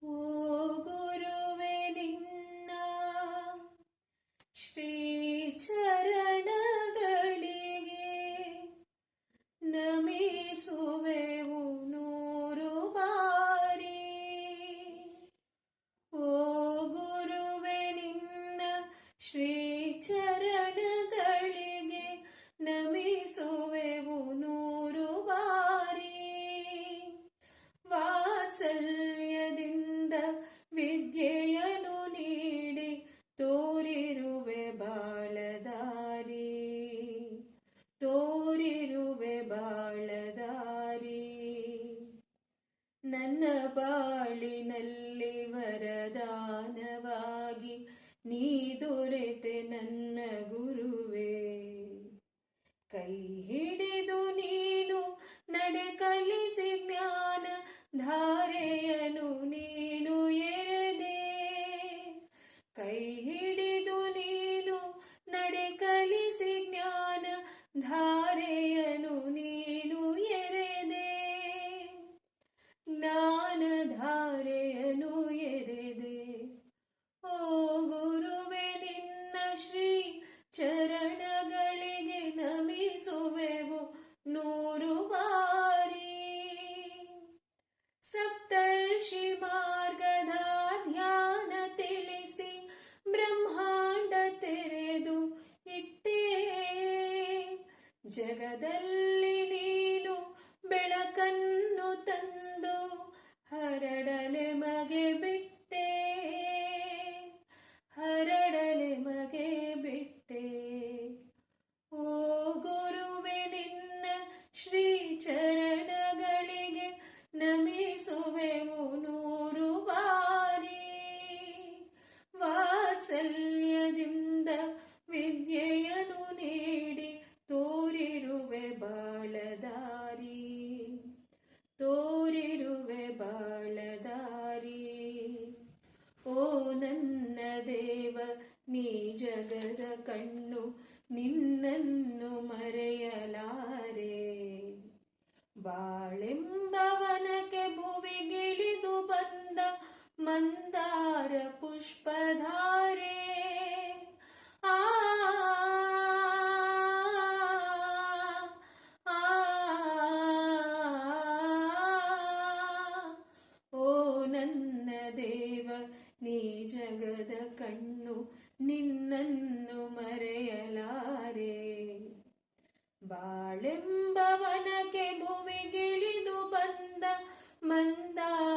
ಓ ಗುರುವೆ ನಿನ್ನ ಶ್ರೀ ಚರಣಗಳಿಗೆ ನಮಿಸುವೆವು ನೂರು ಬಾರಿ. ಓ ಗುರುವೆ ನಿನ್ನ ಶ್ರೀ ಚರಣಗಳಿಗೆ ನಮಿಸುವೆವು ನೂರು ಬಾರಿ. ವಾತ್ಸಲ್ಯದಿಂದ ವಿದ್ಯೆಯನ್ನು ನೀಡಿ ತೋರಿರುವೆ ಬಾಳದಾರಿ, ತೋರಿರುವೆ ಬಾಳದಾರಿ. ನನ್ನ ಬಾಳಿನಲ್ಲಿ ವರದಾನವಾಗಿ ನೀ ದೊರೆತೆ ನನ್ನ ಗುರುವೇ. ಕೈ ಹಿಡಿದು ನೀನು ನಡೆ ಕಲಿಸಿ ಜ್ಞಾನ ಧಾರೆಯನು ನೀನು ಎರೆದೆ. ಕೈ ಹಿಡಿದು ನೀನು ನಡೆ ಕಲಿಸಿ ಜ್ಞಾನ ಧಾರೆಯನು ನೀನು ಎರೆದೆ. ಜ್ಞಾನ ಧಾರೆಯನು ಎರೆದೆ. ಓ ಗುರುವೆ ನಿನ್ನ ಶ್ರೀ ಚರಣಗಳಿಗೆ ನಮಿಸುವೆವು ನೂರು ಬಾರಿ. ಸಪ್ತರ್ಷಿ ಮಾರ್ಗದ ಧ್ಯಾನ ತಿಳಿಸಿ ಬ್ರಹ್ಮಾಂಡ ತೆರೆದು ಇಟ್ಟೇ. ಜಗದಲ್ಲಿ ನೀನು ಬೆಳಕನ್ನು ತಂದು ಹರಡಲೆ ಮಗೆ ಬಿಟ್ಟೆ, ಹರಡಲೆ ಮಗೆ ಬಿಟ್ಟೆ. ಓ ಗುರುವೆ ನಿನ್ನ ಶ್ರೀ ಚರಣಗಳಿಗೆ ನಮಿಸುವೆವು ನೂರು ಬಾರಿ. ವಾತ್ಸಲ್ಯದಿಂದ ವಿದ್ಯೆಯನ್ನು ನೀಡಿ ತೋರಿರುವೆ ಬಾಳದಾರಿ, ತೋರಿರುವೆ ಬಾಳದಾರಿ. ಓ ನನ್ನ ದೇವ ನೀ ಜಗದ ಕಣ್ಣು, ನಿನ್ನನ್ನು ಮರೆಯಲಾರೆ. ಬಾಳೆಂಬವನಕ್ಕೆ ಭುವಿಗಿಳಿದು ಬಂದ ಮಂದಾರ ಪುಷ್ಪಧಾರೆ. ಆ ಓ ನನ್ನ ದೇವ ನೀ ಜಗದ ಕಣ್ಣು, ನಿನ್ನನ್ನು ಮರೆಯಲಾರೆ. ಬಾಳೆಂಬವನಕ್ಕೆ ಭುವಿಗಿಳಿದು ಬಂದ ಮಂದಾರ